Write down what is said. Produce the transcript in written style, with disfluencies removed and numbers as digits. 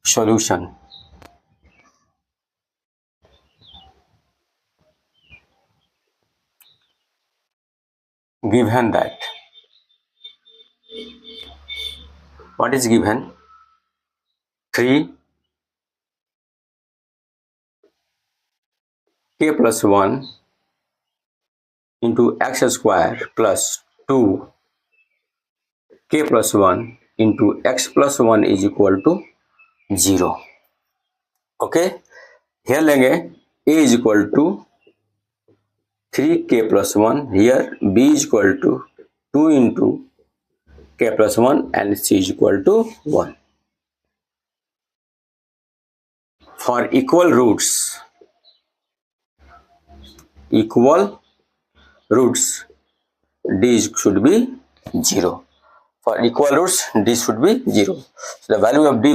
solution. Given that, what is given? 3 k plus 1 into x square plus 2 k plus 1 into x plus 1 is equal to 0. Okay, here लेंगे a is equal to 3k plus 1, here b is equal to 2 into k plus 1 and c is equal to 1. For equal roots d should be 0. For equal roots d should be 0. So the value of d